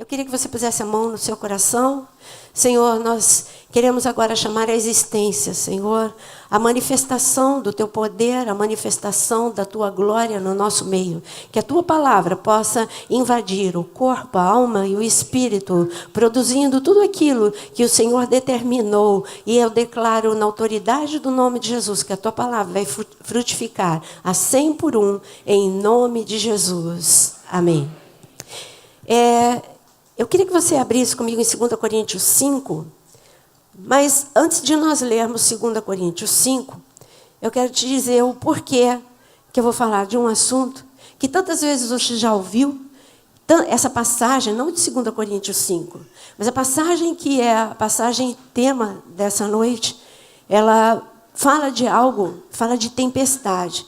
Eu queria que você pusesse a mão no seu coração. Senhor, nós queremos agora chamar a existência, Senhor, a manifestação do Teu poder, a manifestação da Tua glória no nosso meio. Que a Tua palavra possa invadir o corpo, a alma e o espírito, produzindo tudo aquilo que o Senhor determinou. E eu declaro na autoridade do nome de Jesus que a Tua palavra vai frutificar a 100 por 1, em nome de Jesus. Amém. Eu queria que você abrisse comigo em 2 Coríntios 5, mas antes de nós lermos 2 Coríntios 5, eu quero te dizer o porquê que eu vou falar de um assunto que tantas vezes você já ouviu, essa passagem, não de 2 Coríntios 5, mas a passagem que é a passagem tema dessa noite, ela fala de algo, fala de tempestade.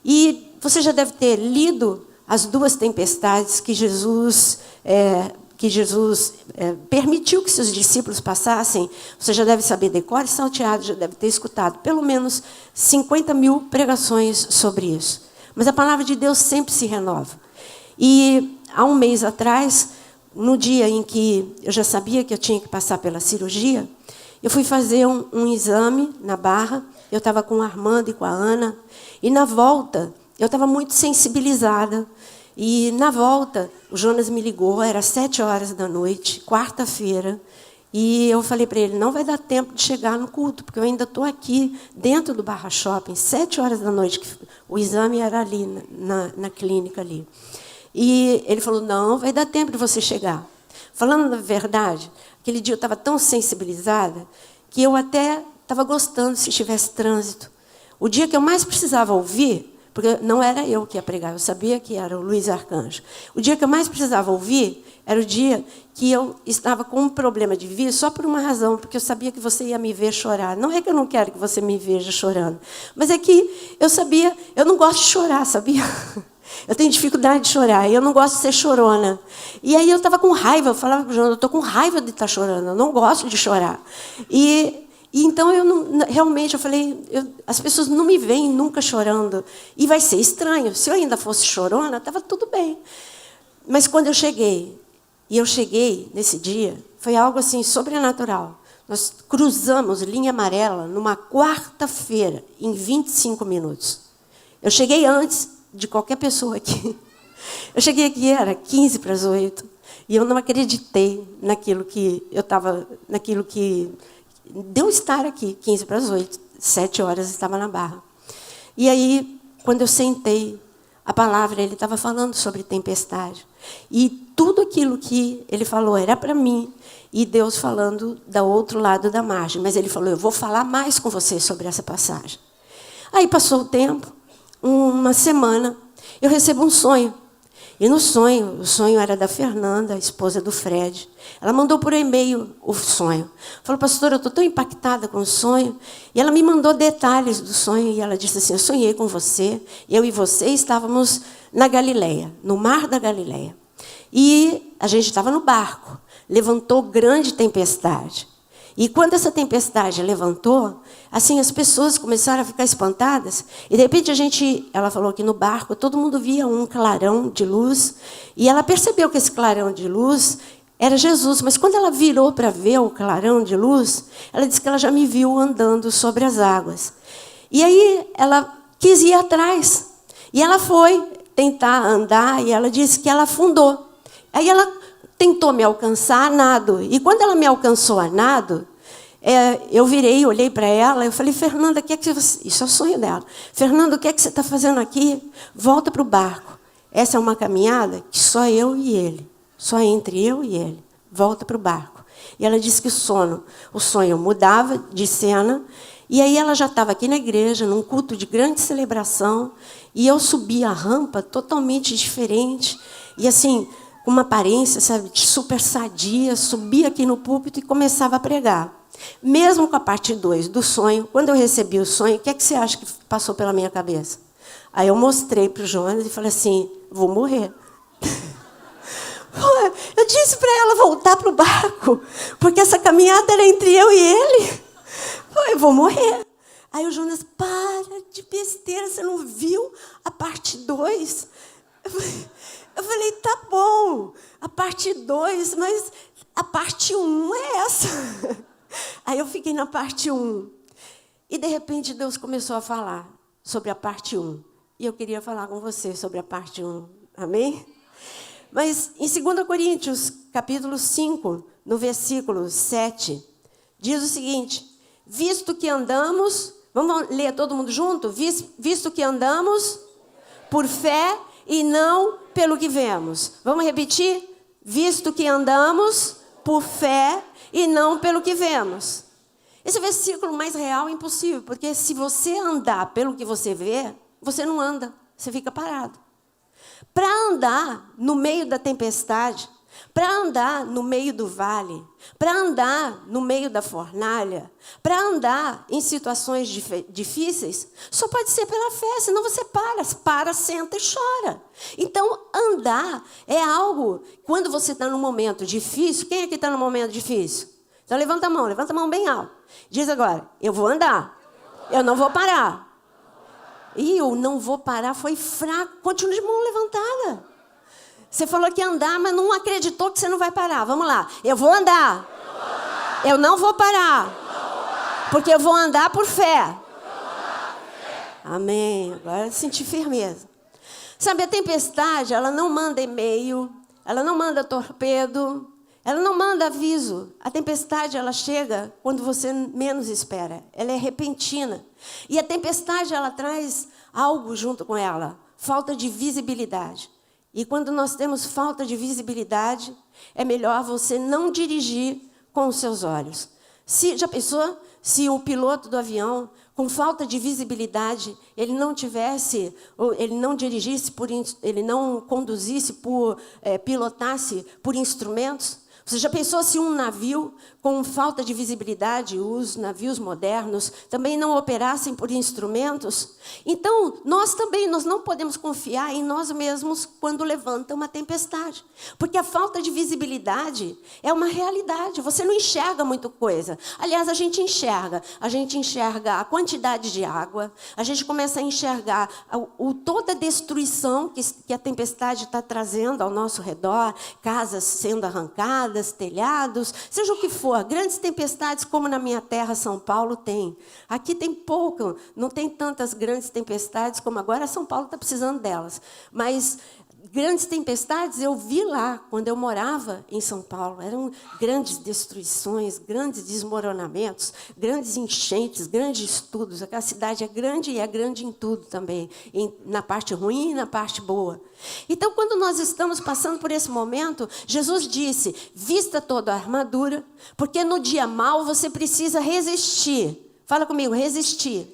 E você já deve ter lido as duas tempestades que Jesus permitiu que seus discípulos passassem. Você já deve saber, decor e salteado, já deve ter escutado pelo menos 50 mil pregações sobre isso. Mas a palavra de Deus sempre se renova. E há um mês atrás, no dia em que eu já sabia que eu tinha que passar pela cirurgia, eu fui fazer um exame na Barra. Eu estava com o Armando e com a Ana. E na volta, eu estava muito sensibilizada. E, na volta, o Jonas me ligou, era 7h da noite, quarta-feira, e eu falei para ele, não vai dar tempo de chegar no culto, porque eu ainda estou aqui, dentro do Barra Shopping, 7h da noite, que o exame era ali, na clínica ali. E ele falou, não, vai dar tempo de você chegar. Falando a verdade, aquele dia eu estava tão sensibilizada, que eu até estava gostando se tivesse trânsito. O dia que eu mais precisava ouvir, porque não era eu que ia pregar, eu sabia que era o Luiz Arcanjo. O dia que eu mais precisava ouvir era o dia que eu estava com um problema de vir, só por uma razão, porque eu sabia que você ia me ver chorar. Não é que eu não quero que você me veja chorando, mas é que eu sabia, eu não gosto de chorar, sabia? Eu tenho dificuldade de chorar, e eu não gosto de ser chorona. E aí eu estava com raiva, eu falava para o João, eu estou com raiva de estar chorando, eu não gosto de chorar. E então, realmente, eu falei, as pessoas não me veem nunca chorando. E vai ser estranho. Se eu ainda fosse chorona, estava tudo bem. Mas quando eu cheguei nesse dia, foi algo assim sobrenatural. Nós cruzamos linha amarela numa quarta-feira, em 25 minutos. Eu cheguei antes de qualquer pessoa aqui. Eu cheguei aqui, era 15 para as 8. E eu não acreditei naquilo que eu estava, naquilo que de eu estar aqui, 15 para as 8, 7h estava na Barra. E aí, quando eu sentei, a palavra, ele estava falando sobre tempestade. E tudo aquilo que ele falou era para mim, e Deus falando do outro lado da margem. Mas ele falou, eu vou falar mais com você sobre essa passagem. Aí passou o tempo, uma semana, eu recebo um sonho. E no sonho, o sonho era da Fernanda, a esposa do Fred. Ela mandou por e-mail o sonho. Falou, pastora, eu estou tão impactada com o sonho. E ela me mandou detalhes do sonho. E ela disse assim, eu sonhei com você. Eu e você estávamos na Galileia, no mar da Galileia. E a gente estava no barco. Levantou grande tempestade. E quando essa tempestade levantou, assim, as pessoas começaram a ficar espantadas. E, de repente, ela falou que no barco, todo mundo via um clarão de luz. E ela percebeu que esse clarão de luz era Jesus. Mas, quando ela virou para ver o clarão de luz, ela disse que ela já me viu andando sobre as águas. E aí, ela quis ir atrás. E ela foi tentar andar, e ela disse que ela afundou. Aí, ela tentou me alcançar a nado. E quando ela me alcançou a nado, eu virei, olhei para ela, eu falei, Fernanda, o que é que você... Isso é o sonho dela. Fernanda, o que é que você está fazendo aqui? Volta para o barco. Essa é uma caminhada que só eu e ele. Só entre eu e ele. Volta para o barco. E ela disse que o sonho mudava de cena. E aí ela já estava aqui na igreja, num culto de grande celebração. E eu subi a rampa totalmente diferente. E assim... uma aparência, sabe, super sadia, subia aqui no púlpito e começava a pregar. Mesmo com a parte 2 do sonho, quando eu recebi o sonho, o que é que você acha que passou pela minha cabeça? Aí eu mostrei para o Jonas e falei assim, vou morrer. Eu disse para ela voltar para o barco, porque essa caminhada era entre eu e ele. Eu vou morrer. Aí o Jonas, para de besteira, você não viu a parte 2? Eu falei, tá bom, a parte 2, mas a parte 1 é essa. Aí eu fiquei na parte 1. E, de repente, Deus começou a falar sobre a parte 1. E eu queria falar com você sobre a parte 1. Amém? Mas, em 2 Coríntios, capítulo 5, no versículo 7, diz o seguinte, visto que andamos... Vamos ler todo mundo junto? Visto que andamos por fé e não pelo que vemos. Vamos repetir? Visto que andamos por fé e não pelo que vemos. Esse versículo mais real é impossível, porque se você andar pelo que você vê, você não anda, você fica parado. Para andar no meio da tempestade, para andar no meio do vale, para andar no meio da fornalha, para andar em situações difíceis, só pode ser pela fé, senão você para, senta e chora. Então, andar é algo, quando você está num momento difícil, quem aqui está num momento difícil? Então, levanta a mão bem alto. Diz agora, eu vou andar, eu não vou parar. E eu não vou parar foi fraco, continua de mão levantada. Você falou que ia andar, mas não acreditou que você não vai parar. Vamos lá. Eu vou andar. Eu não vou parar. Porque eu vou andar por fé. Amém. Agora eu senti firmeza. Sabe, a tempestade, ela não manda e-mail, ela não manda torpedo, ela não manda aviso. A tempestade, ela chega quando você menos espera. Ela é repentina. E a tempestade, ela traz algo junto com ela. Falta de visibilidade. E quando nós temos falta de visibilidade, é melhor você não dirigir com os seus olhos. Já pensou se o piloto do avião, com falta de visibilidade, ele não dirigisse, ele não conduzisse, pilotasse por instrumentos? Você já pensou se um navio com falta de visibilidade, os navios modernos, também não operassem por instrumentos? Então, nós não podemos confiar em nós mesmos quando levanta uma tempestade. Porque a falta de visibilidade é uma realidade. Você não enxerga muita coisa. Aliás, a gente enxerga a quantidade de água, a gente começa a enxergar toda a destruição que a tempestade está trazendo ao nosso redor, casas sendo arrancadas, telhados, seja o que for, grandes tempestades como na minha terra, São Paulo, tem. Aqui tem pouco, não tem tantas grandes tempestades como agora, São Paulo está precisando delas. Mas grandes tempestades eu vi lá, quando eu morava em São Paulo. Eram grandes destruições, grandes desmoronamentos, grandes enchentes, grandes estudos. Aquela cidade é grande e é grande em tudo também, na parte ruim e na parte boa. Então, quando nós estamos passando por esse momento, Jesus disse, vista toda a armadura, porque no dia mau você precisa resistir. Fala comigo, resistir.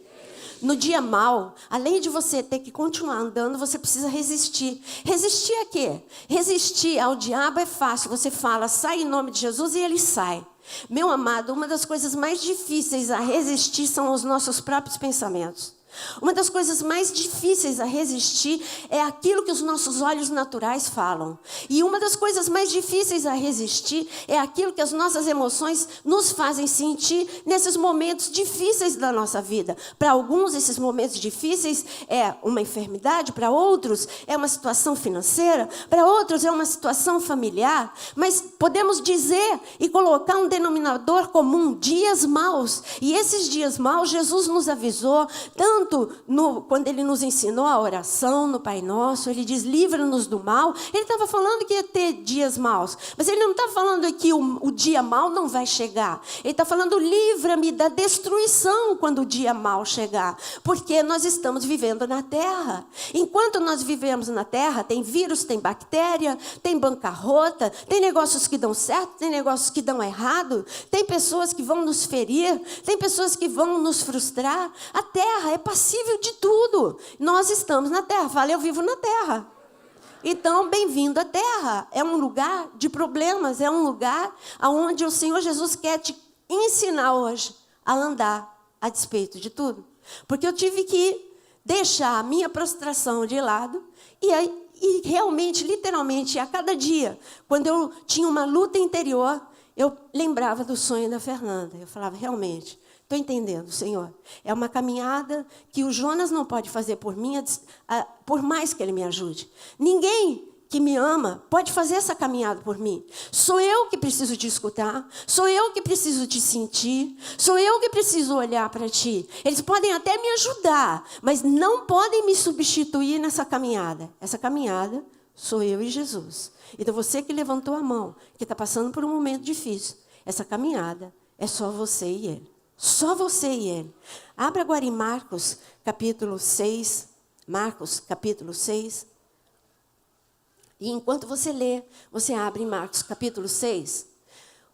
No dia mau, além de você ter que continuar andando, você precisa resistir. Resistir a quê? Resistir ao diabo é fácil. Você fala, sai em nome de Jesus e ele sai. Meu amado, uma das coisas mais difíceis a resistir são os nossos próprios pensamentos. Uma das coisas mais difíceis a resistir é aquilo que os nossos olhos naturais falam. E uma das coisas mais difíceis a resistir é aquilo que as nossas emoções nos fazem sentir nesses momentos difíceis da nossa vida. Para alguns, esses momentos difíceis é uma enfermidade, para outros é uma situação financeira, para outros é uma situação familiar. Mas podemos dizer e colocar um denominador comum, dias maus. E esses dias maus, Jesus nos avisou, tanto quando ele nos ensinou a oração no Pai Nosso, ele diz, livra-nos do mal. Ele estava falando que ia ter dias maus, mas ele não está falando que o dia mau não vai chegar. Ele está falando, livra-me da destruição quando o dia mau chegar, porque nós estamos vivendo na terra. Enquanto nós vivemos na terra, tem vírus, tem bactéria, tem bancarrota, tem negócios que dão certo, tem negócios que dão errado, tem pessoas que vão nos ferir, tem pessoas que vão nos frustrar. A terra é passível de tudo. Nós estamos na terra. Fala, eu vivo na terra. Então, bem-vindo à terra. É um lugar de problemas, é um lugar onde o Senhor Jesus quer te ensinar hoje a andar a despeito de tudo. Porque eu tive que deixar a minha prostração de lado e realmente, literalmente, a cada dia, quando eu tinha uma luta interior, eu lembrava do sonho da Fernanda. Eu falava, realmente, estou entendendo, Senhor. É uma caminhada que o Jonas não pode fazer por mim, por mais que ele me ajude. Ninguém que me ama, pode fazer essa caminhada por mim. Sou eu que preciso te escutar, sou eu que preciso te sentir, sou eu que preciso olhar para ti. Eles podem até me ajudar, mas não podem me substituir nessa caminhada. Essa caminhada sou eu e Jesus. Então você que levantou a mão, que está passando por um momento difícil, essa caminhada é só você e ele. Só você e ele. Abra agora em Marcos, capítulo 6. Marcos, capítulo 6. E enquanto você lê, você abre em Marcos, capítulo 6.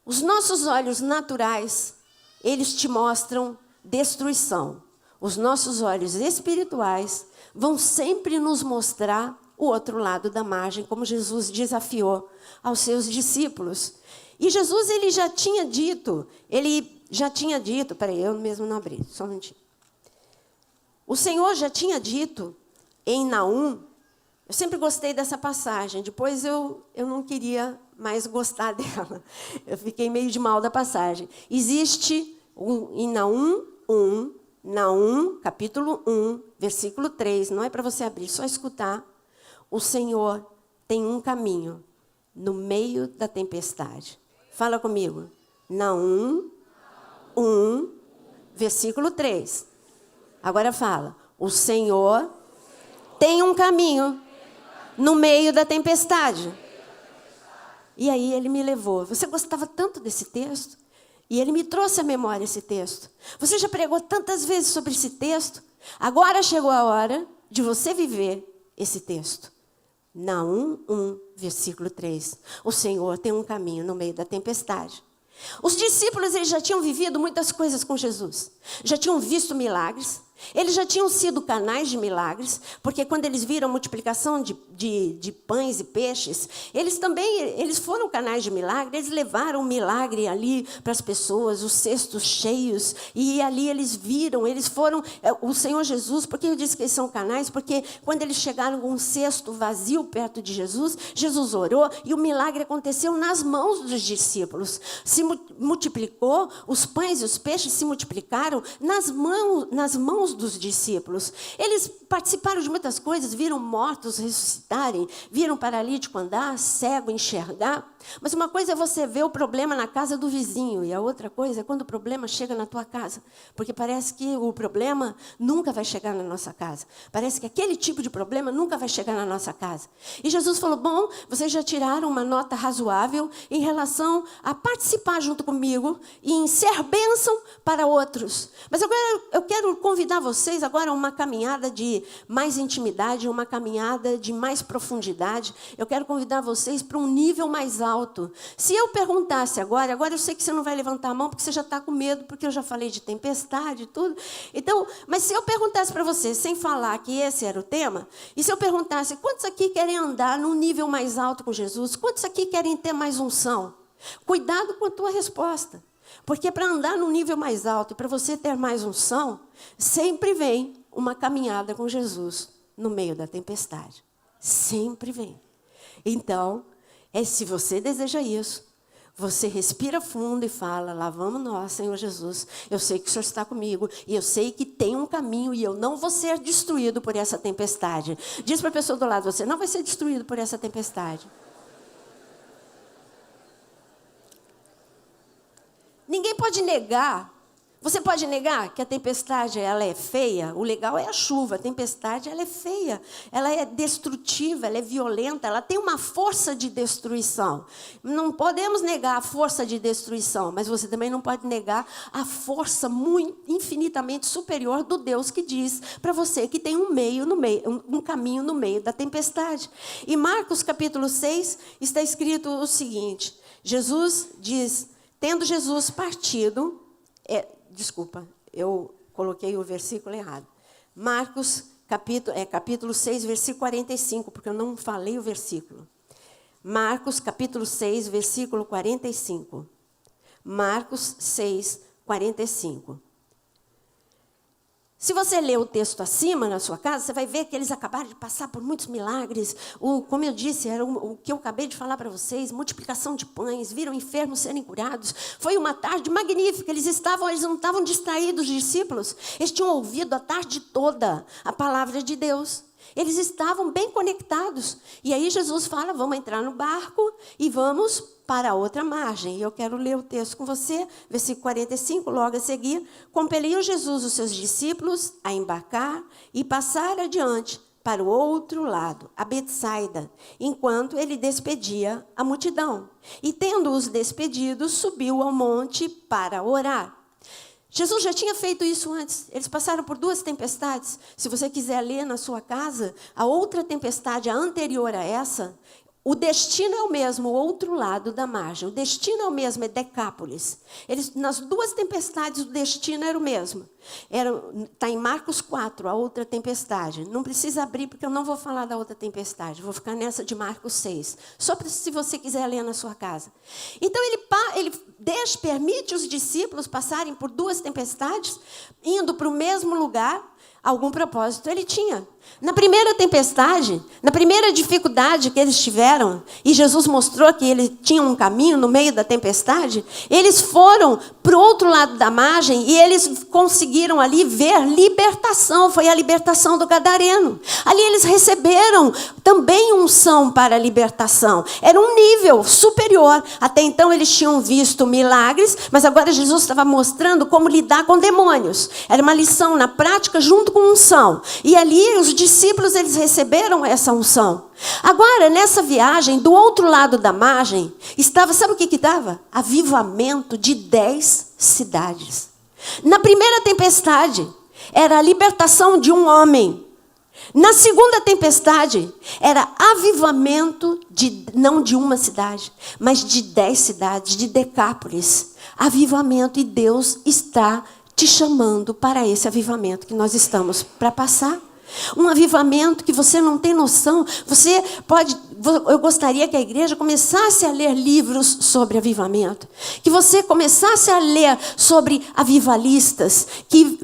Os nossos olhos naturais, eles te mostram destruição. Os nossos olhos espirituais vão sempre nos mostrar o outro lado da margem, como Jesus desafiou aos seus discípulos. E Jesus, ele já tinha dito, peraí, eu mesmo não abri, só um minutinho. O Senhor já tinha dito em Naum, eu sempre gostei dessa passagem, depois eu não queria mais gostar dela. Eu fiquei meio de mal da passagem. Existe em Naum 1, Naum, capítulo 1, versículo 3, não é para você abrir, só escutar. O Senhor tem um caminho no meio da tempestade. Fala comigo. Naum 1, versículo 3. Agora fala. O Senhor tem um caminho no meio da tempestade. E aí ele me levou. Você gostava tanto desse texto? E ele me trouxe à memória esse texto. Você já pregou tantas vezes sobre esse texto? Agora chegou a hora de você viver esse texto. Naum 1, versículo 3. O Senhor tem um caminho no meio da tempestade. Os discípulos, eles já tinham vivido muitas coisas com Jesus. Já tinham visto milagres. Eles já tinham sido canais de milagres, porque quando eles viram a multiplicação de pães e peixes, eles foram canais de milagre, eles levaram o milagre ali para as pessoas, os cestos cheios, e ali eles foram, o Senhor Jesus, porque eu disse que eles são canais, porque quando eles chegaram com um cesto vazio perto de Jesus, Jesus orou e o milagre aconteceu nas mãos dos discípulos. Se multiplicou, os pães e os peixes se multiplicaram nas mãos dos discípulos. Eles participaram de muitas coisas, viram mortos ressuscitarem, viram paralítico andar, cego enxergar. Mas uma coisa é você ver o problema na casa do vizinho, e a outra coisa é quando o problema chega na tua casa. Porque parece que o problema nunca vai chegar na nossa casa. Parece que aquele tipo de problema nunca vai chegar na nossa casa. E Jesus falou, bom, vocês já tiraram uma nota razoável em relação a participar junto comigo e em ser bênção para outros. Mas agora eu quero convidar vocês agora a uma caminhada de mais intimidade, uma caminhada de mais profundidade. Eu quero convidar vocês para um nível mais alto. Se eu perguntasse agora eu sei que você não vai levantar a mão porque você já está com medo, porque eu já falei de tempestade e tudo. Então, mas se eu perguntasse para você, sem falar que esse era o tema, e se eu perguntasse, quantos aqui querem andar num nível mais alto com Jesus? Quantos aqui querem ter mais unção? Cuidado com a tua resposta. Porque para andar num nível mais alto, para você ter mais unção, sempre vem uma caminhada com Jesus no meio da tempestade. Sempre vem. Então, se você deseja isso, você respira fundo e fala, lá vamos nós, Senhor Jesus. Eu sei que o Senhor está comigo e eu sei que tem um caminho e eu não vou ser destruído por essa tempestade. Diz para a pessoa do lado, você não vai ser destruído por essa tempestade. Ninguém pode negar. Você pode negar que a tempestade ela é feia? O legal é a chuva. A tempestade ela é feia. Ela é destrutiva, ela é violenta, ela tem uma força de destruição. Não podemos negar a força de destruição, mas você também não pode negar a força infinitamente superior do Deus que diz para você que tem um caminho no meio da tempestade. Em Marcos capítulo 6 está escrito o seguinte: Jesus diz, tendo Jesus partido, desculpa, eu coloquei o versículo errado. Marcos, capítulo 6, versículo 45, porque eu não falei o versículo. Marcos, capítulo 6, versículo 45. Marcos 6, 45. Se você ler o texto acima na sua casa, você vai ver que eles acabaram de passar por muitos milagres. Como eu disse, era o que eu acabei de falar para vocês, multiplicação de pães, viram enfermos serem curados. Foi uma tarde magnífica, eles não estavam distraídos, os discípulos. Eles tinham ouvido a tarde toda a palavra de Deus. Eles estavam bem conectados. E aí Jesus fala, vamos entrar no barco e vamos para a outra margem. E eu quero ler o texto com você, versículo 45, logo a seguir. Compeliu Jesus os seus discípulos a embarcar e passar adiante para o outro lado, a Betsaida, enquanto ele despedia a multidão. E tendo-os despedidos, subiu ao monte para orar. Jesus já tinha feito isso antes. Eles passaram por 2 tempestades. Se você quiser ler na sua casa, a outra tempestade, a anterior a essa, o destino é o mesmo, o outro lado da margem. O destino é o mesmo, é Decápolis. Nas 2 tempestades, o destino era o mesmo. Está em Marcos 4, a outra tempestade. Não precisa abrir, porque eu não vou falar da outra tempestade. Vou ficar nessa de Marcos 6. Só se você quiser ler na sua casa. Então, ele permite os discípulos passarem por 2 tempestades, indo para o mesmo lugar. Algum propósito ele tinha. Na primeira tempestade, na primeira dificuldade que eles tiveram, e Jesus mostrou que ele tinha um caminho no meio da tempestade, eles foram para o outro lado da margem e eles conseguiram ali ver libertação. Foi a libertação do gadareno. Ali eles receberam também unção para a libertação. Era um nível superior. Até então eles tinham visto milagres, mas agora Jesus estava mostrando como lidar com demônios. Era uma lição na prática junto com unção. E ali os discípulos, eles receberam essa unção. Agora, nessa viagem, do outro lado da margem, estava, sabe o que estava? Avivamento de 10 cidades. Na primeira tempestade, era a libertação de um homem. Na segunda tempestade, era avivamento não de uma cidade, mas de 10 cidades, de Decápolis. Avivamento, e Deus está te chamando para esse avivamento que nós estamos para passar. Um avivamento que você não tem noção. Eu gostaria que a igreja começasse a ler livros sobre avivamento. Que você começasse a ler sobre avivalistas. Que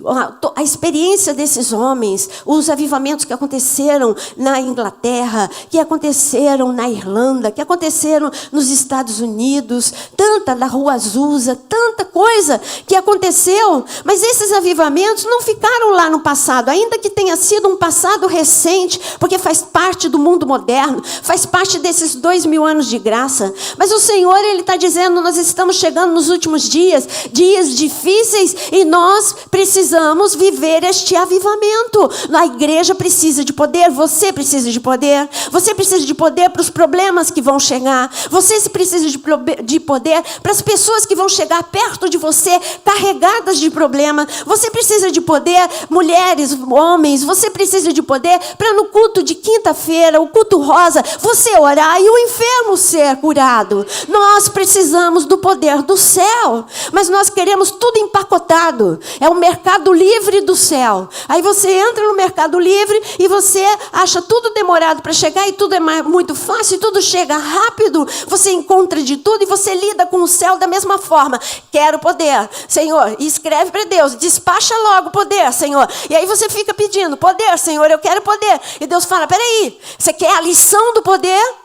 a experiência desses homens, os avivamentos que aconteceram na Inglaterra, que aconteceram na Irlanda, que aconteceram nos Estados Unidos, tanta da Rua Azusa, tanta coisa que aconteceu. Mas esses avivamentos não ficaram lá no passado, ainda que tenha sido um passado recente, porque faz parte do mundo moderno, faz parte desses 2000 anos de graça. Mas o Senhor, Ele está dizendo, nós estamos chegando nos últimos dias, dias difíceis, e nós precisamos viver este avivamento. A igreja precisa de poder, você precisa de poder para os problemas que vão chegar, você precisa de poder para as pessoas que vão chegar perto de você, carregadas de problema, você precisa de poder, mulheres, homens, você precisa de poder para no culto de quinta-feira, o culto rosa, você orar e o enfermo ser curado. Nós precisamos do poder do céu, mas nós queremos tudo empacotado. É o mercado livre do céu. Aí você entra no mercado livre e você acha tudo demorado para chegar e tudo é muito fácil, e tudo chega rápido, você encontra de tudo e você lida com o céu da mesma forma. Quero poder, Senhor, e escreve para Deus, despacha logo poder, Senhor. E aí você fica pedindo poder, Senhor, eu quero poder. E Deus fala, peraí, você quer a lição do poder?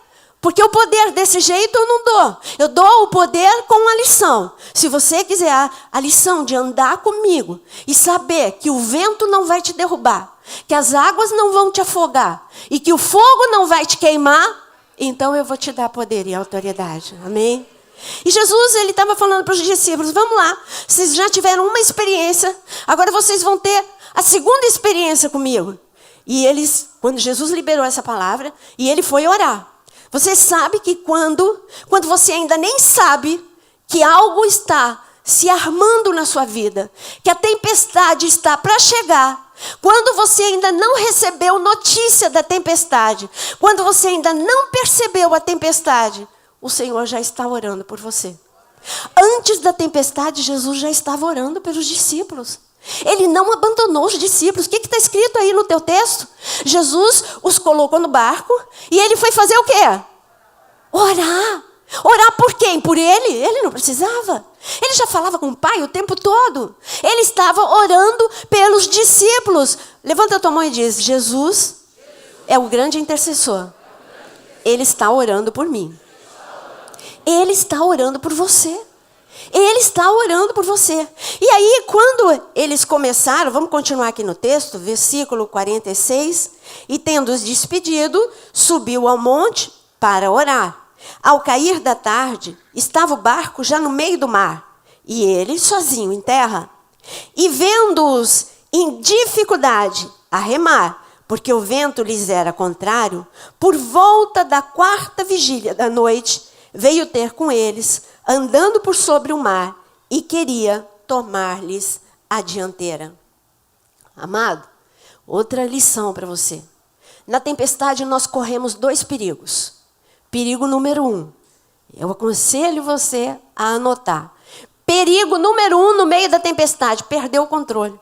Porque o poder desse jeito eu não dou. Eu dou o poder com a lição. Se você quiser a lição de andar comigo e saber que o vento não vai te derrubar, que as águas não vão te afogar e que o fogo não vai te queimar, então eu vou te dar poder e autoridade. Amém? E Jesus, ele estava falando para os discípulos, vamos lá, vocês já tiveram uma experiência, agora vocês vão ter a segunda experiência comigo. E quando Jesus liberou essa palavra, e ele foi orar. Você sabe que quando você ainda nem sabe que algo está se armando na sua vida, que a tempestade está para chegar, quando você ainda não recebeu notícia da tempestade, quando você ainda não percebeu a tempestade, o Senhor já está orando por você. Antes da tempestade, Jesus já estava orando pelos discípulos. Ele não abandonou os discípulos. O que está escrito aí no teu texto? Jesus os colocou no barco e ele foi fazer o quê? Orar. Orar por quem? Por ele? Ele não precisava. Ele já falava com o Pai o tempo todo. Ele estava orando pelos discípulos. Levanta a tua mão e diz, Jesus é o grande intercessor. Ele está orando por mim. Ele está orando por você. Ele está orando por você. E aí, quando eles começaram, vamos continuar aqui no texto, versículo 46. E tendo-os despedido, subiu ao monte para orar. Ao cair da tarde, estava o barco já no meio do mar, e ele sozinho em terra. E vendo-os em dificuldade a remar, porque o vento lhes era contrário, por volta da 4ª vigília da noite, veio ter com eles, andando por sobre o mar, e queria tomar-lhes a dianteira. Amado, outra lição para você. Na tempestade nós corremos 2 perigos. Perigo número 1. Eu aconselho você a anotar. Perigo número 1 no meio da tempestade, perder o controle.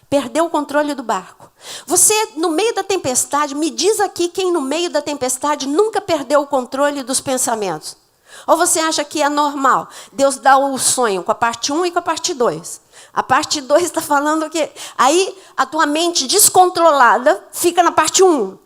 Perdeu o controle do barco. Você, no meio da tempestade, me diz aqui quem no meio da tempestade nunca perdeu o controle dos pensamentos. Ou você acha que é normal? Deus dá o sonho com a parte 1 e com a parte 2. A parte 2 está falando que aí a tua mente descontrolada fica na parte 1.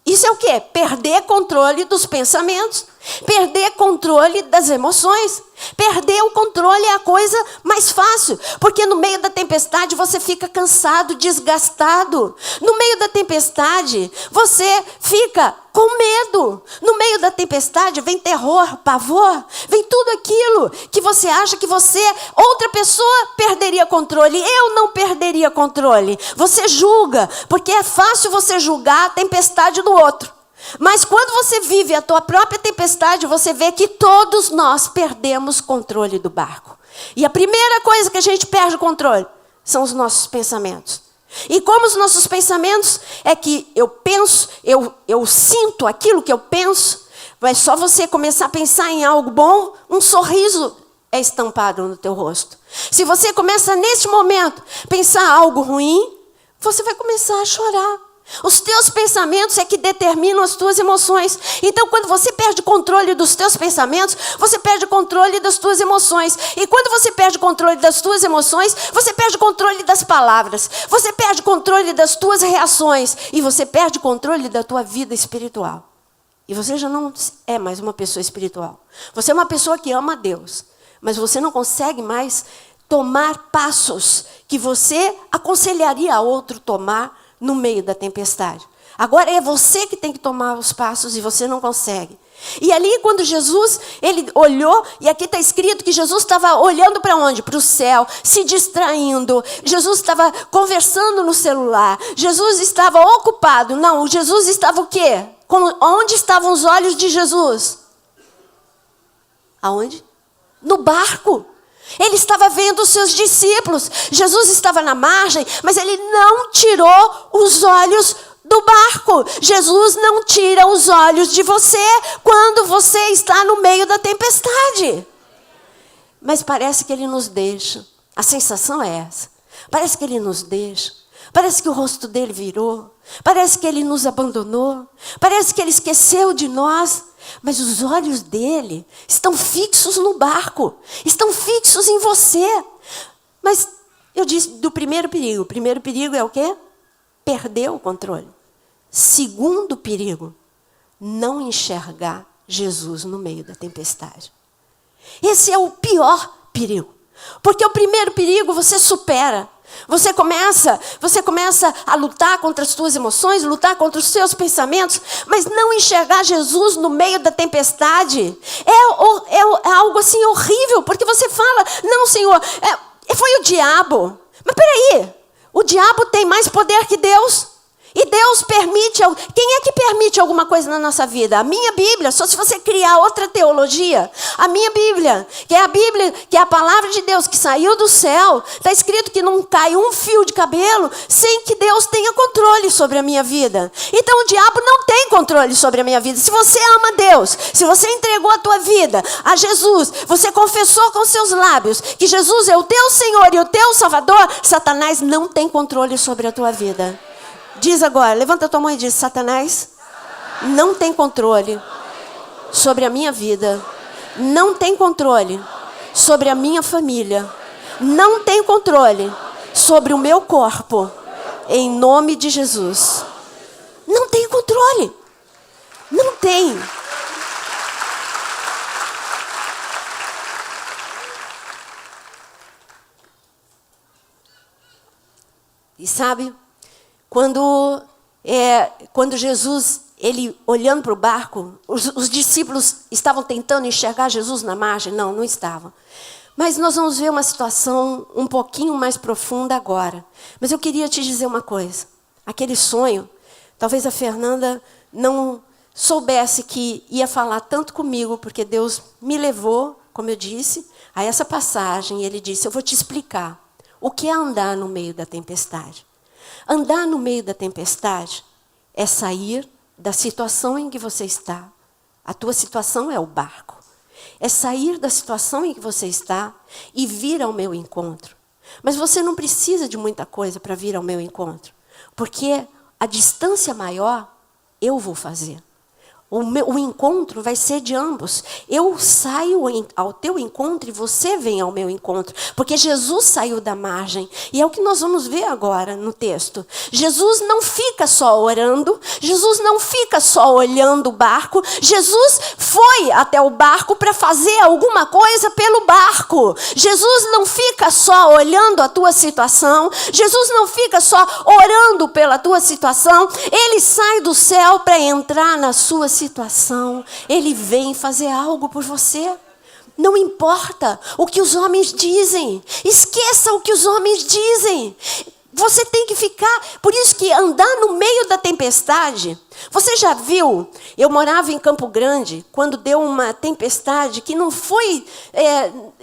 Isso é o quê? Perder controle dos pensamentos. Perder controle das emoções. Perder o controle é a coisa mais fácil. Porque no meio da tempestade você fica cansado, desgastado. No meio da tempestade você fica com medo. No meio da tempestade vem terror, pavor. Vem tudo aquilo que você acha que você, outra pessoa, perderia controle. Eu não perderia controle. Você julga, porque é fácil você julgar a tempestade do outro. Mas quando você vive a tua própria tempestade, você vê que todos nós perdemos controle do barco. E a primeira coisa que a gente perde o controle são os nossos pensamentos. E como os nossos pensamentos é que eu penso, eu sinto aquilo que eu penso, mas só você começar a pensar em algo bom, um sorriso é estampado no teu rosto. Se você começa neste momento a pensar algo ruim, você vai começar a chorar. Os teus pensamentos é que determinam as tuas emoções. Então, quando você perde o controle dos teus pensamentos, você perde o controle das tuas emoções. E quando você perde o controle das tuas emoções, você perde o controle das palavras. Você perde o controle das tuas reações. E você perde o controle da tua vida espiritual. E você já não é mais uma pessoa espiritual. Você é uma pessoa que ama a Deus. Mas você não consegue mais tomar passos que você aconselharia a outro tomar no meio da tempestade. Agora é você que tem que tomar os passos e você não consegue. E ali quando Jesus, ele olhou, e aqui está escrito que Jesus estava olhando para onde? Para o céu, se distraindo. Jesus estava conversando no celular. Jesus estava ocupado. Não, Jesus estava o quê? Onde estavam os olhos de Jesus? Aonde? No barco. Ele estava vendo os seus discípulos. Jesus estava na margem, mas ele não tirou os olhos do barco. Jesus não tira os olhos de você quando você está no meio da tempestade. Mas parece que ele nos deixa. A sensação é essa. Parece que ele nos deixa. Parece que o rosto dele virou. Parece que ele nos abandonou. Parece que ele esqueceu de nós. Mas os olhos dele estão fixos no barco. Estão fixos em você. Mas eu disse do primeiro perigo. O primeiro perigo é o quê? Perder o controle. Segundo perigo, não enxergar Jesus no meio da tempestade. Esse é o pior perigo. Porque o primeiro perigo você supera. Você começa a lutar contra as suas emoções, lutar contra os seus pensamentos, mas não enxergar Jesus no meio da tempestade é algo assim horrível, porque você fala, não, Senhor, foi o diabo. Mas peraí, o diabo tem mais poder que Deus? E Deus permite, quem é que permite alguma coisa na nossa vida? A minha Bíblia, só se você criar outra teologia. A minha Bíblia, que é a palavra de Deus que saiu do céu, está escrito que não cai um fio de cabelo sem que Deus tenha controle sobre a minha vida. Então o diabo não tem controle sobre a minha vida. Se você ama Deus, se você entregou a tua vida a Jesus, você confessou com seus lábios que Jesus é o teu Senhor e o teu Salvador, Satanás não tem controle sobre a tua vida. Diz agora, levanta a tua mão e diz, Satanás não tem controle sobre a minha vida, não tem controle sobre a minha família, não tem controle sobre o meu corpo, em nome de Jesus. Não tem controle, não tem. E sabe, quando Jesus, ele olhando para o barco, os discípulos estavam tentando enxergar Jesus na margem? Não, não estavam. Mas nós vamos ver uma situação um pouquinho mais profunda agora. Mas eu queria te dizer uma coisa. Aquele sonho, talvez a Fernanda não soubesse que ia falar tanto comigo, porque Deus me levou, como eu disse, a essa passagem. E ele disse, eu vou te explicar o que é andar no meio da tempestade. Andar no meio da tempestade é sair da situação em que você está. A tua situação é o barco. É sair da situação em que você está e vir ao meu encontro. Mas você não precisa de muita coisa para vir ao meu encontro. Porque a distância maior, eu vou fazer. O encontro vai ser de ambos. Eu saio ao teu encontro e você vem ao meu encontro. Porque Jesus saiu da margem. E é o que nós vamos ver agora no texto. Jesus não fica só orando. Jesus não fica só olhando o barco. Jesus foi até o barco para fazer alguma coisa pelo barco. Jesus não fica só olhando a tua situação. Jesus não fica só orando pela tua situação. Ele sai do céu para entrar na sua situação. Ele vem fazer algo por você. Não importa o que os homens dizem. Esqueça o que os homens dizem. Você tem que ficar... Por isso que andar no meio da tempestade... Você já viu? Eu morava em Campo Grande, quando deu uma tempestade que não foi...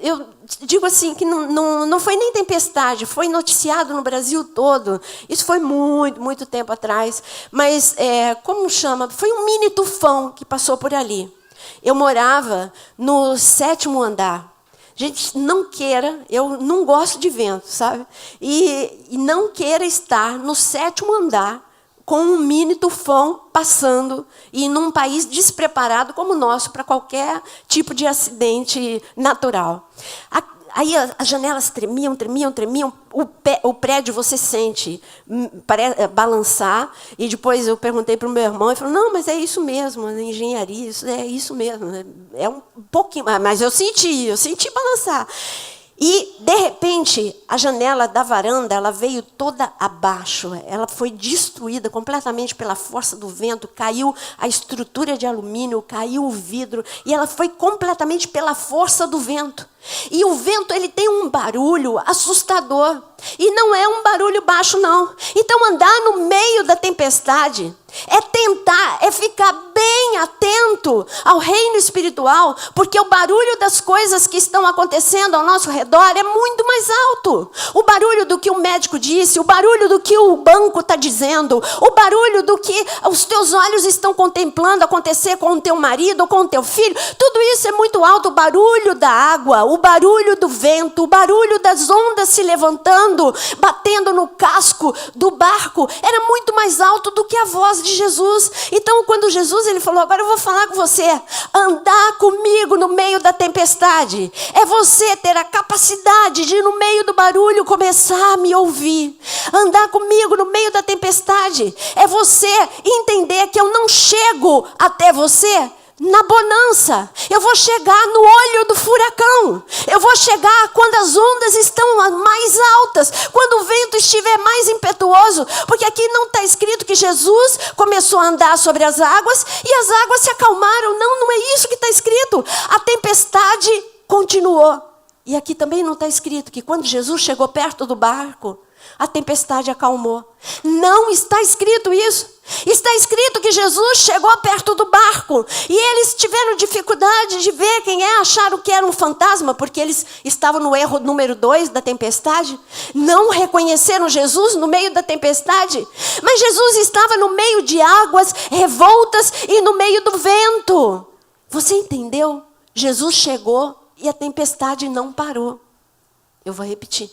eu digo assim, que não foi nem tempestade, foi noticiado no Brasil todo. Isso foi muito, muito tempo atrás. Mas, como chama? Foi um mini tufão que passou por ali. Eu morava no 7º andar. Gente, não queira, eu não gosto de vento, sabe? E não queira estar no 7º andar com um mini tufão passando e num país despreparado como o nosso para qualquer tipo de acidente natural. Aí as janelas tremiam. O prédio você sente balançar. E depois eu perguntei para o meu irmão, ele falou, não, mas é isso mesmo, engenharia, é isso mesmo. É um pouquinho, mas eu senti balançar. E, de repente, a janela da varanda, ela veio toda abaixo. Ela foi destruída completamente pela força do vento. Caiu a estrutura de alumínio, caiu o vidro. E ela foi completamente pela força do vento. E o vento, ele tem um barulho assustador. E não é um barulho baixo, não. Então, andar no meio da tempestade é ficar bem atento ao reino espiritual, porque o barulho das coisas que estão acontecendo ao nosso redor é muito mais alto. O barulho do que o médico disse, o barulho do que o banco está dizendo, o barulho do que os teus olhos estão contemplando acontecer com o teu marido ou com o teu filho, tudo isso é muito alto. O barulho da água, o barulho do vento, o barulho das ondas se levantando, batendo no casco do barco, era muito mais alto do que a voz de Jesus. Então, quando Jesus ele falou, agora eu vou falar com você, andar comigo no meio da tempestade, é você ter a capacidade de, no meio do barulho, começar a me ouvir. Andar comigo no meio da tempestade é você entender que eu não chego até você na bonança, eu vou chegar no olho do furacão. Eu vou chegar quando as ondas estão mais altas, quando o vento estiver mais impetuoso, porque aqui não está escrito que Jesus começou a andar sobre as águas e as águas se acalmaram. Não é isso que está escrito. A tempestade continuou. E aqui também não está escrito que quando Jesus chegou perto do barco, a tempestade acalmou. Não está escrito isso. Está escrito que Jesus chegou perto do barco e eles tiveram dificuldade de ver quem é, acharam que era um fantasma, porque eles estavam no erro número 2 da tempestade. Não reconheceram Jesus no meio da tempestade, mas Jesus estava no meio de águas revoltas e no meio do vento. Você entendeu? Jesus chegou e a tempestade não parou. Eu vou repetir.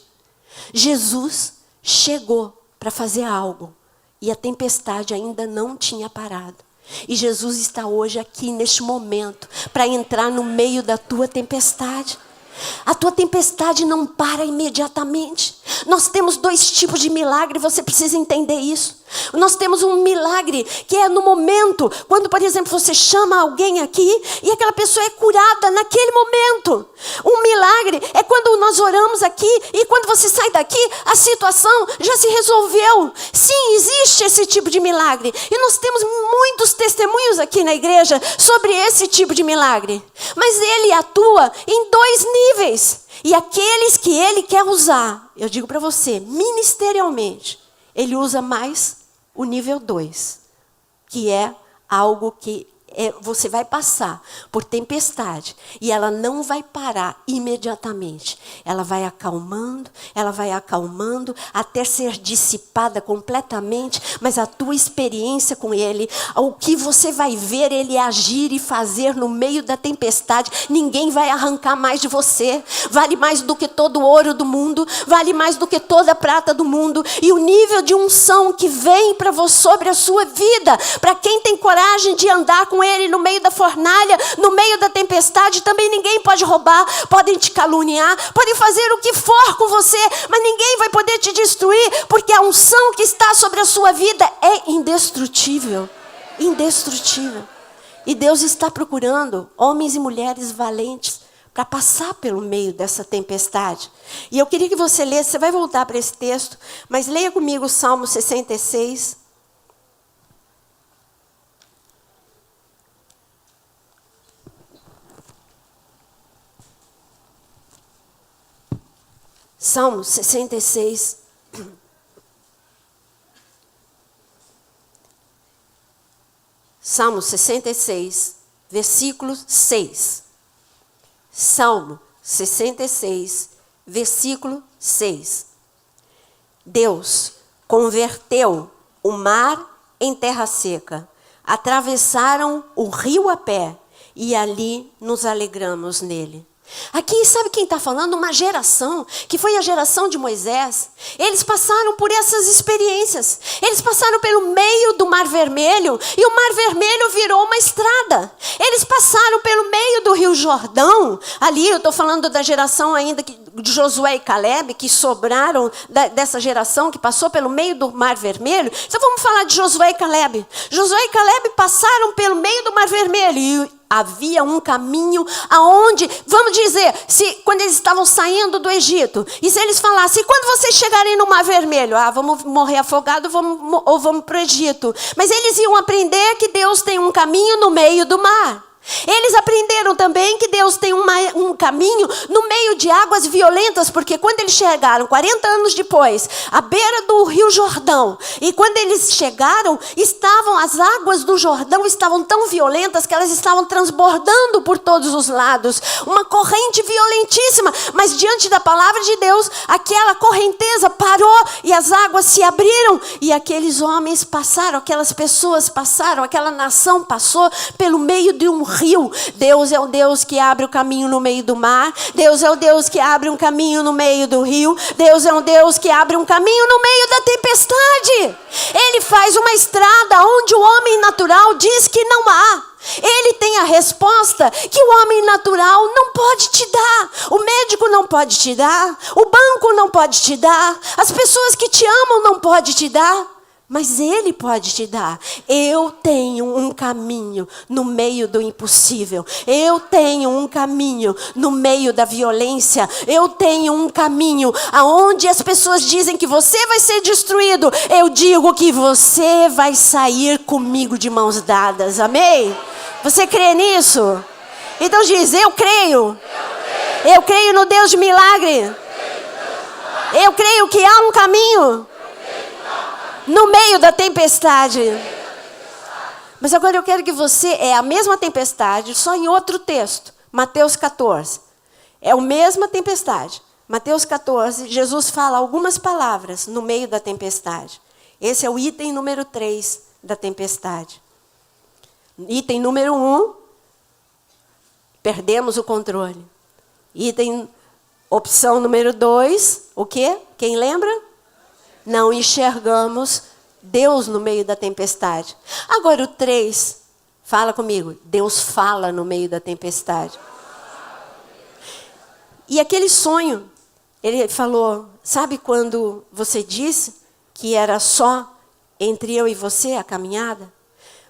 Jesus chegou para fazer algo e a tempestade ainda não tinha parado. E Jesus está hoje aqui neste momento para entrar no meio da tua tempestade. A tua tempestade não para imediatamente. Nós temos 2 tipos de milagre, você precisa entender isso. Nós temos um milagre que é no momento, quando, por exemplo, você chama alguém aqui e aquela pessoa é curada naquele momento. Um milagre é quando nós oramos aqui e quando você sai daqui, a situação já se resolveu. Sim, existe esse tipo de milagre. E nós temos muitos testemunhos aqui na igreja sobre esse tipo de milagre. Mas ele atua em 2 níveis. E aqueles que ele quer usar, eu digo para você, ministerialmente, ele usa mais o nível 2, que é algo que você vai passar por tempestade e ela não vai parar imediatamente. Ela vai acalmando até ser dissipada completamente, mas a tua experiência com ele, o que você vai ver ele agir e fazer no meio da tempestade, ninguém vai arrancar mais de você. Vale mais do que todo o ouro do mundo, vale mais do que toda a prata do mundo. E o nível de unção que vem para você sobre a sua vida, para quem tem coragem de andar com ele no meio da fornalha, no meio da tempestade, também ninguém pode roubar, podem te caluniar, podem fazer o que for com você, mas ninguém vai poder te destruir, porque a unção que está sobre a sua vida é indestrutível. Indestrutível. E Deus está procurando homens e mulheres valentes para passar pelo meio dessa tempestade. E eu queria que você lesse, você vai voltar para esse texto, mas leia comigo o Salmo 66. Salmo 66. Salmo 66, versículo 6. Salmo 66, versículo 6. Deus converteu o mar em terra seca. Atravessaram o rio a pé e ali nos alegramos nele. Aqui, sabe quem está falando? Uma geração, que foi a geração de Moisés. Eles passaram por essas experiências. Eles passaram pelo meio do Mar Vermelho, e o Mar Vermelho virou uma estrada. Eles passaram pelo meio do Rio Jordão. Ali, eu estou falando da geração ainda de Josué e Caleb, que sobraram dessa geração, que passou pelo meio do Mar Vermelho. Então vamos falar de Josué e Caleb. Josué e Caleb passaram pelo meio do Mar Vermelho, e havia um caminho aonde, vamos dizer, quando eles estavam saindo do Egito, e se eles falassem, quando vocês chegarem no Mar Vermelho, vamos morrer afogados ou vamos para o Egito. Mas eles iam aprender que Deus tem um caminho no meio do mar. Eles aprenderam também que Deus tem um caminho no meio de águas violentas, porque quando eles chegaram, 40 anos depois, à beira do Rio Jordão, e quando eles chegaram, as águas do Jordão estavam tão violentas que elas estavam transbordando por todos os lados, uma corrente violentíssima, mas diante da palavra de Deus, aquela correnteza parou e as águas se abriram, e aqueles homens passaram, aquelas pessoas passaram, aquela nação passou pelo meio de um rio. Deus é o Deus que abre o caminho no meio do mar. Deus é o Deus que abre um caminho no meio do rio. Deus é um Deus que abre um caminho no meio da tempestade. Ele faz uma estrada onde o homem natural diz que não há. Ele tem a resposta que o homem natural não pode te dar. O médico não pode te dar. O banco não pode te dar. As pessoas que te amam não podem te dar. Mas Ele pode te dar. Eu tenho um caminho no meio do impossível. Eu tenho um caminho no meio da violência. Eu tenho um caminho aonde as pessoas dizem que você vai ser destruído. Eu digo que você vai sair comigo de mãos dadas. Amém? Você crê nisso? Então diz, eu creio. Eu creio no Deus de milagre. Eu creio que há um caminho no meio da tempestade. Mas agora eu quero que você, é a mesma tempestade, só em outro texto. Mateus 14. É a mesma tempestade. Mateus 14, Jesus fala algumas palavras no meio da tempestade. Esse é o item número 3 da tempestade. Item número 1, perdemos o controle. Opção número 2, o quê? Quem lembra? Não enxergamos Deus no meio da tempestade. Agora o 3, fala comigo. Deus fala no meio da tempestade. E aquele sonho, ele falou, sabe quando você disse que era só entre eu e você, a caminhada?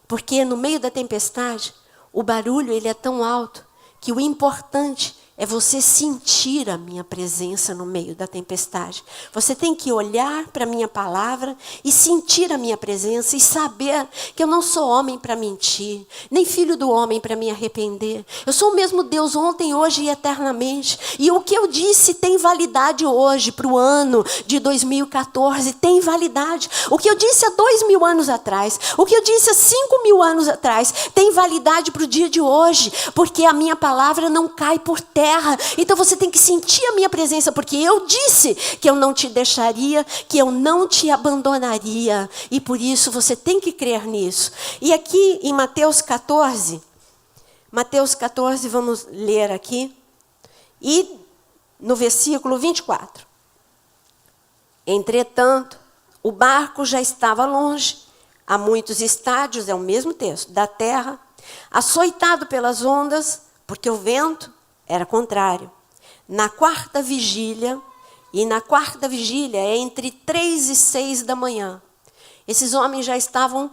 Porque no meio da tempestade, o barulho ele é tão alto que o importante é você sentir a minha presença no meio da tempestade. Você tem que olhar para a minha palavra e sentir a minha presença e saber que eu não sou homem para mentir, nem filho do homem para me arrepender. Eu sou o mesmo Deus ontem, hoje e eternamente. E o que eu disse tem validade hoje, para o ano de 2014, tem validade. O que eu disse há 2000 anos atrás, o que eu disse há 5000 anos atrás, tem validade para o dia de hoje, porque a minha palavra não cai por terra. Então você tem que sentir a minha presença, porque eu disse que eu não te deixaria, que eu não te abandonaria. E por isso você tem que crer nisso. E aqui em Mateus 14, vamos ler aqui. E no versículo 24. Entretanto, o barco já estava longe, a muitos estádios, é o mesmo texto, da terra, açoitado pelas ondas, porque o vento era contrário. Na quarta vigília é entre 3 e 6 da manhã. Esses homens já estavam,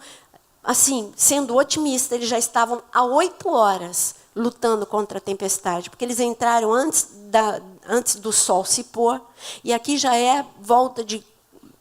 assim, sendo otimistas, eles já estavam há 8 horas lutando contra a tempestade, porque eles entraram antes do sol se pôr, e aqui já é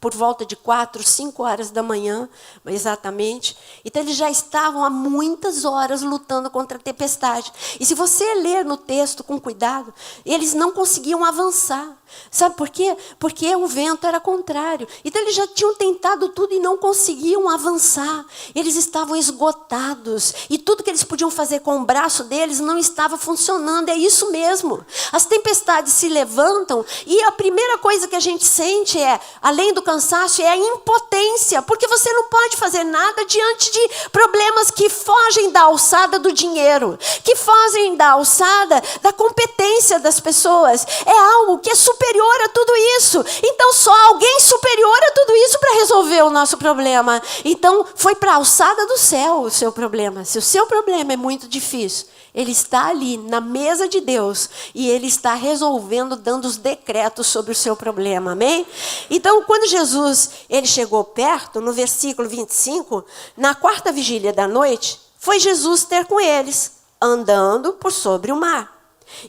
por volta de 4, 5 horas da manhã, exatamente. Então, eles já estavam há muitas horas lutando contra a tempestade. E se você ler no texto com cuidado, eles não conseguiam avançar. Sabe por quê? Porque o vento era contrário. Então, eles já tinham tentado tudo e não conseguiam avançar. Eles estavam esgotados. E tudo que eles podiam fazer com o braço deles não estava funcionando. É isso mesmo. As tempestades se levantam e a primeira coisa que a gente sente além do cansaço, é a impotência. Porque você não pode fazer nada diante de problemas que fogem da alçada do dinheiro, que fogem da alçada da competência das pessoas. É algo que é superior a tudo isso. Então, só alguém superior a tudo isso para resolver o nosso problema. Então, foi para a alçada do céu o seu problema. Se o seu problema é muito difícil, ele está ali na mesa de Deus e ele está resolvendo, dando os decretos sobre o seu problema, amém? Então, quando Jesus ele chegou perto, no versículo 25, na quarta vigília da noite, foi Jesus ter com eles, andando por sobre o mar.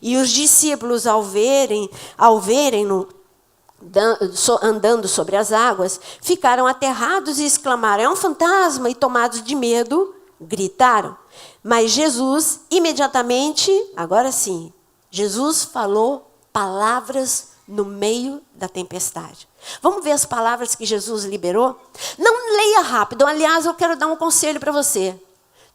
E os discípulos, ao verem-no andando sobre as águas, ficaram aterrados e exclamaram: é um fantasma! E tomados de medo, gritaram. Mas Jesus, imediatamente, agora sim, Jesus falou palavras no meio da tempestade. Vamos ver as palavras que Jesus liberou? Não leia rápido. Aliás, eu quero dar um conselho para você.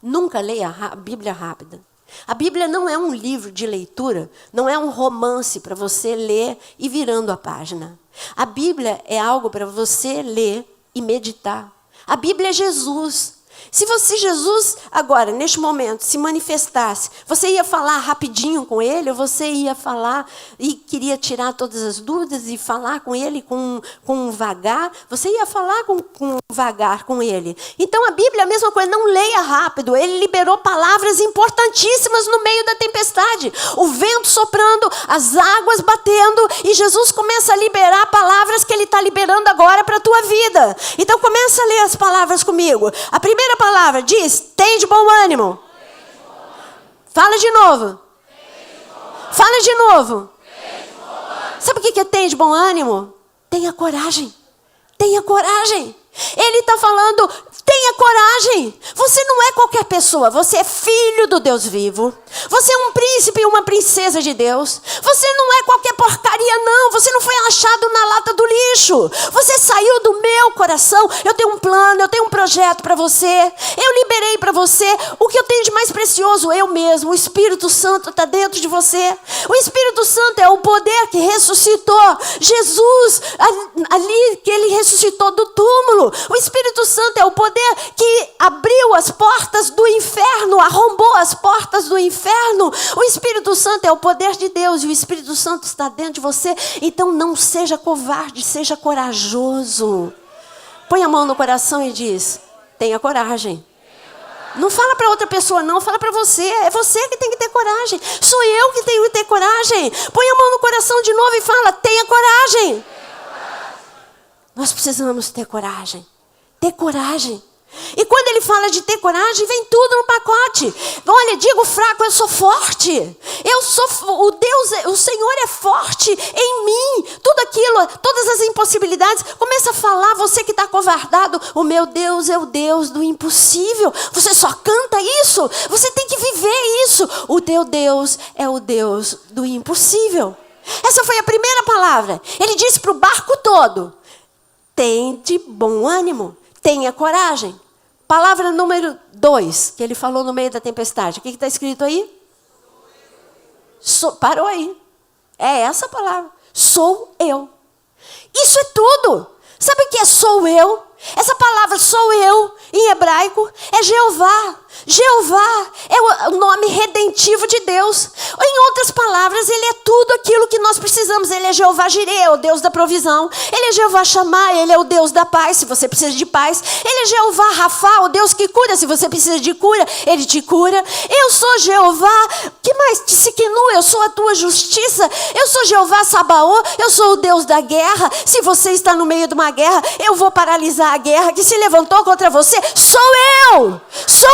Nunca leia a Bíblia rápida. A Bíblia não é um livro de leitura, não é um romance para você ler e virando a página. A Bíblia é algo para você ler e meditar. A Bíblia é Jesus. Se Jesus, agora, neste momento, se manifestasse, você ia falar rapidinho com ele, ou você ia falar e queria tirar todas as dúvidas e falar com ele com vagar, você ia falar com vagar com ele. Então, a Bíblia é a mesma coisa, não leia rápido. Ele liberou palavras importantíssimas no meio da tempestade. O vento soprando, as águas batendo, e Jesus começa a liberar palavras que ele está liberando agora para a tua vida. Então, começa a ler as palavras comigo. A primeira palavra diz: tem de bom ânimo. Fala de novo. Fala de novo. Sabe o que é tem de bom ânimo? Tenha coragem. Tenha coragem. Ele está falando: tenha coragem. Você não é qualquer pessoa. Você é filho do Deus vivo. Você é um príncipe e uma princesa de Deus. Você não é qualquer porcaria, não. Você não foi achado na lata do lixo. Você saiu do meu coração. Eu tenho um plano, eu tenho um projeto para você. Eu liberei para você o que eu tenho de mais precioso, eu mesmo. O Espírito Santo está dentro de você. O Espírito Santo é o poder que ressuscitou Jesus ali, que ele ressuscitou do túmulo. O Espírito Santo é o poder que abriu as portas do inferno, arrombou as portas do inferno. O Espírito Santo é o poder de Deus e o Espírito Santo está dentro de você. Então não seja covarde, seja corajoso. Põe a mão no coração e diz: tenha coragem. Não fala para outra pessoa, não, fala para você. É você que tem que ter coragem. Sou eu que tenho que ter coragem. Põe a mão no coração de novo e fala: tenha coragem. Nós precisamos ter coragem. Ter coragem. E quando ele fala de ter coragem, vem tudo no pacote. Olha, digo fraco, eu sou forte. Eu sou o Senhor é forte em mim. Tudo aquilo, todas as impossibilidades. Começa a falar, você que está acovardado, o meu Deus é o Deus do impossível. Você só canta isso. Você tem que viver isso. O teu Deus é o Deus do impossível. Essa foi a primeira palavra. Ele disse para o barco todo: tende bom ânimo. Tenha coragem. Palavra número 2, que ele falou no meio da tempestade. O que está escrito aí? Parou aí. É essa palavra. Sou eu. Isso é tudo. Sabe o que é sou eu? Essa palavra sou eu, em hebraico, é Jeová. Jeová é o nome redentivo de Deus. Em outras palavras, ele é tudo aquilo que nós precisamos. Ele é Jeová Jireh, o Deus da provisão. Ele é Jeová Shammah, ele é o Deus da paz, se você precisa de paz. Ele é Jeová Rafa, o Deus que cura, se você precisa de cura, ele te cura. Eu sou Jeová, que mais? Tsikinu, eu sou a tua justiça. Eu sou Jeová Sabaô, eu sou o Deus da guerra. Se você está no meio de uma guerra, eu vou paralisar a guerra que se levantou contra você. Sou eu! Sou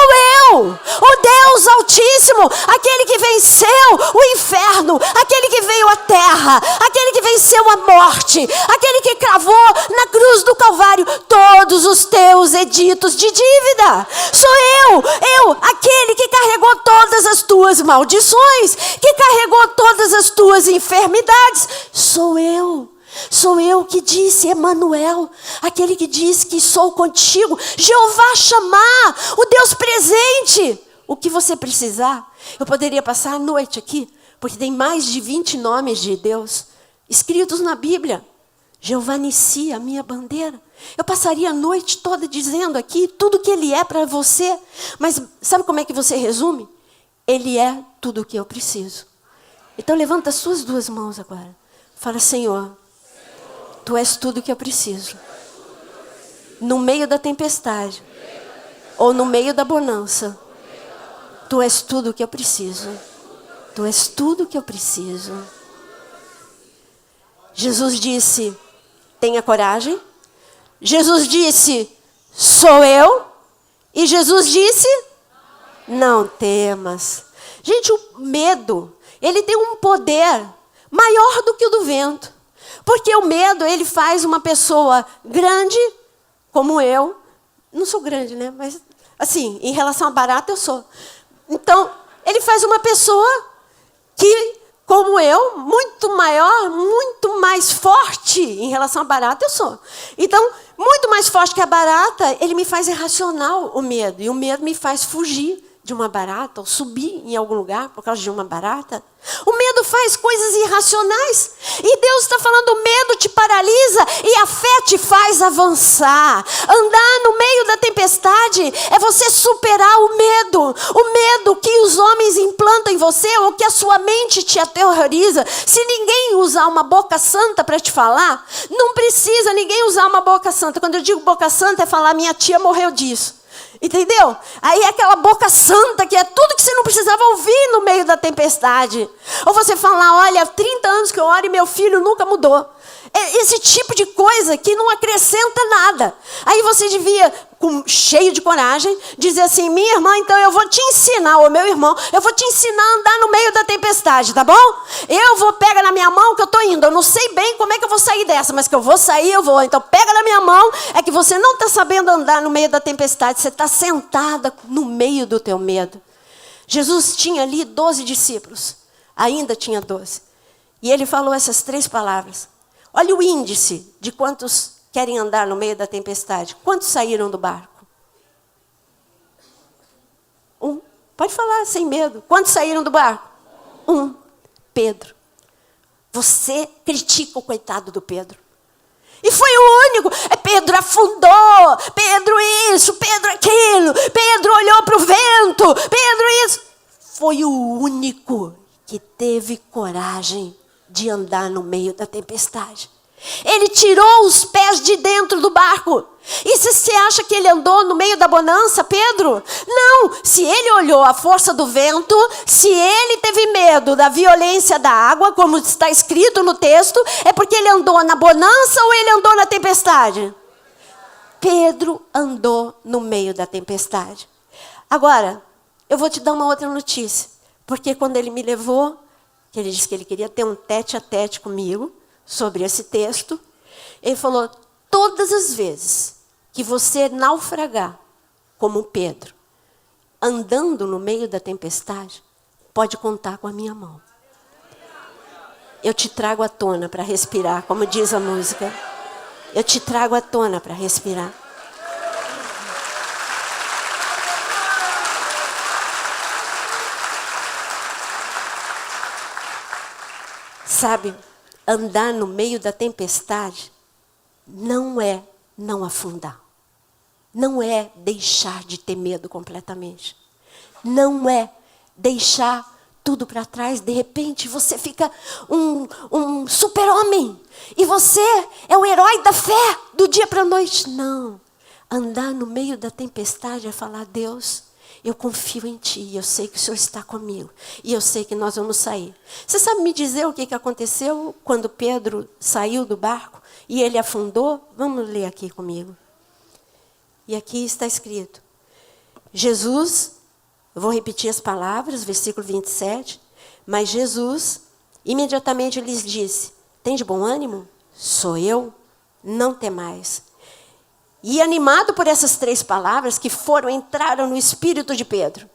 eu! O Deus Altíssimo, aquele que venceu o inferno, aquele que veio à terra, aquele que venceu a morte, aquele que cravou na cruz do Calvário todos os teus editos de dívida. Sou eu, aquele que carregou todas as tuas maldições, que carregou todas as tuas enfermidades. Sou eu. Sou eu que disse, Emanuel, aquele que disse que sou contigo. Jeová Shammah, o Deus presente. O que você precisar, eu poderia passar a noite aqui, porque tem mais de 20 nomes de Deus escritos na Bíblia. Jeová Nissi, a minha bandeira. Eu passaria a noite toda dizendo aqui tudo que Ele é para você. Mas sabe como é que você resume? Ele é tudo o que eu preciso. Então levanta as suas duas mãos agora. Fala, Senhor, Tu és tudo o que eu preciso. No meio da tempestade, ou no meio da bonança, Tu és tudo o que eu preciso. Tu és tudo o que eu preciso. Jesus disse, tenha coragem. Jesus disse, sou eu. E Jesus disse, não temas. Gente, o medo, ele tem um poder maior do que o do vento. Porque o medo, ele faz uma pessoa grande, como eu. Não sou grande, né? Mas, assim, em relação a barata, eu sou. Então, ele faz uma pessoa que, como eu, muito maior, muito mais forte em relação a barata, eu sou. Então, muito mais forte que a barata, ele me faz irracional o medo. E o medo me faz fugir de uma barata, ou subir em algum lugar por causa de uma barata. O medo faz coisas irracionais. E Deus está falando, o medo te paralisa e a fé te faz avançar. Andar no meio da tempestade é você superar o medo. O medo que os homens implantam em você ou que a sua mente te aterroriza. Se ninguém usar uma boca santa para te falar, não precisa ninguém usar uma boca santa. Quando eu digo boca santa é falar, minha tia morreu disso. Entendeu? Aí é aquela boca santa que é tudo que você não precisava ouvir no meio da tempestade. Ou você falar, olha, há 30 anos que eu oro e meu filho nunca mudou. É esse tipo de coisa que não acrescenta nada. Aí você devia, cheio de coragem, dizer assim, minha irmã, então eu vou te ensinar, ou meu irmão, eu vou te ensinar a andar no meio da tempestade, tá bom? Eu vou, pega na minha mão que eu tô indo. Eu não sei bem como é que eu vou sair dessa, mas que eu vou sair, eu vou. Então pega na minha mão, é que você não está sabendo andar no meio da tempestade, você está sentada no meio do teu medo. Jesus tinha ali 12 discípulos, ainda tinha 12. E ele falou essas 3 palavras. Olha o índice de quantos querem andar no meio da tempestade. Quantos saíram do barco? 1. Pode falar sem medo. Quantos saíram do barco? 1. Pedro. Você critica o coitado do Pedro. E foi o único. Pedro afundou. Pedro isso, Pedro aquilo. Pedro olhou para o vento. Pedro isso. Foi o único que teve coragem de andar no meio da tempestade. Ele tirou os pés de dentro do barco. E se você acha que ele andou no meio da bonança, Pedro? Não, se ele olhou a força do vento, se ele teve medo da violência da água, como está escrito no texto, é porque ele andou na bonança ou ele andou na tempestade? Pedro andou no meio da tempestade. Agora, eu vou te dar uma outra notícia. Porque quando ele me levou, que ele disse que ele queria ter um tete-a-tete comigo sobre esse texto, ele falou, todas as vezes que você naufragar como Pedro, andando no meio da tempestade, pode contar com a minha mão. Eu te trago à tona para respirar, como diz a música. Eu te trago à tona para respirar. Sabe, andar no meio da tempestade não é não afundar. Não é deixar de ter medo completamente. Não é deixar tudo para trás. De repente você fica um super-homem. E você é o herói da fé do dia para a noite. Não. Andar no meio da tempestade é falar, Deus, eu confio em Ti, eu sei que o Senhor está comigo, e eu sei que nós vamos sair. Você sabe me dizer o que aconteceu quando Pedro saiu do barco e ele afundou? Vamos ler aqui comigo. E aqui está escrito, Jesus, eu vou repetir as palavras, versículo 27, mas Jesus imediatamente lhes disse, tem de bom ânimo? Sou eu, não temais. E animado por essas 3 palavras que entraram no espírito de Pedro.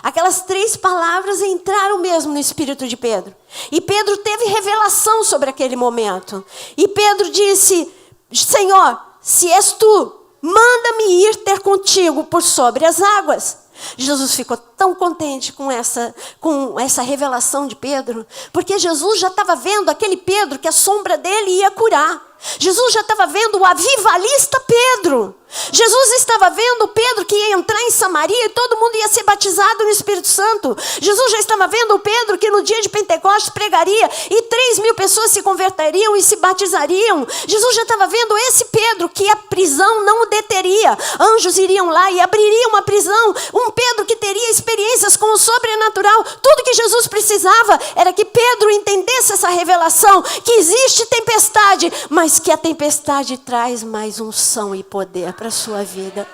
Aquelas 3 palavras entraram mesmo no espírito de Pedro. E Pedro teve revelação sobre aquele momento. E Pedro disse, Senhor, se és tu, manda-me ir ter contigo por sobre as águas. Jesus ficou tão contente com essa revelação de Pedro, porque Jesus já estava vendo aquele Pedro que a sombra dele ia curar. Jesus já estava vendo o avivalista Pedro. Jesus estava vendo o Pedro que ia entrar em Samaria e todo mundo ia ser batizado no Espírito Santo. Jesus já estava vendo o Pedro que no dia de Pentecostes pregaria e 3.000 pessoas se converteriam e se batizariam. Jesus já estava vendo esse Pedro que a prisão não o deteria. Anjos iriam lá e abririam a prisão. Um Pedro que teria experiências com o sobrenatural. Tudo que Jesus precisava era que Pedro entendesse essa revelação, que existe tempestade, mas que a tempestade traz mais unção e poder para a sua vida.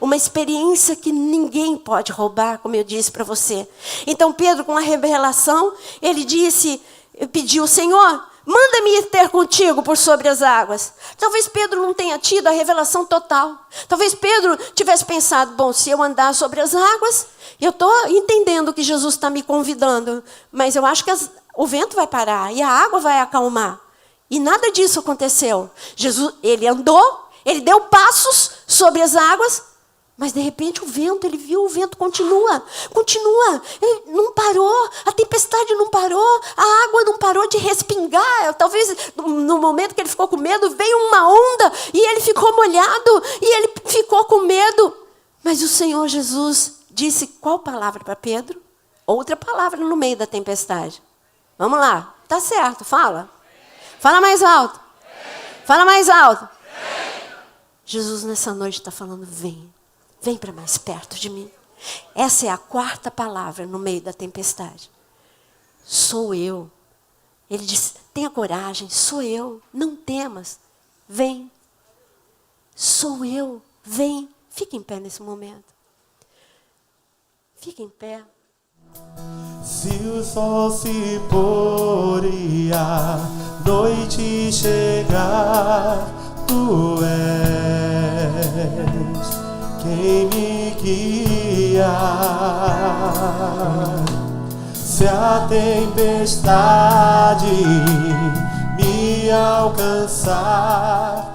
Uma experiência que ninguém pode roubar, como eu disse para você. Então Pedro, com a revelação, ele pediu, Senhor, manda-me ir ter contigo por sobre as águas. Talvez Pedro não tenha tido a revelação total. Talvez Pedro tivesse pensado, bom, se eu andar sobre as águas, eu estou entendendo que Jesus está me convidando, mas eu acho que o vento vai parar e a água vai acalmar. E nada disso aconteceu. Jesus, ele andou, ele deu passos sobre as águas, mas de repente ele viu o vento continua. Ele não parou, a tempestade não parou, a água não parou de respingar. Talvez no momento que ele ficou com medo, veio uma onda e ele ficou molhado e ele ficou com medo. Mas o Senhor Jesus disse qual palavra para Pedro? Outra palavra no meio da tempestade. Vamos lá, tá certo, fala. Fala mais alto. Fala mais alto. Jesus nessa noite está falando, vem para mais perto de mim. Essa é a 4ª palavra no meio da tempestade. Sou eu. Ele diz, tenha coragem, sou eu, não temas. Vem. Sou eu, vem. Fique em pé nesse momento. Fique em pé. Se o sol se pôr e a noite chegar, tu és quem me guia. Se a tempestade me alcançar,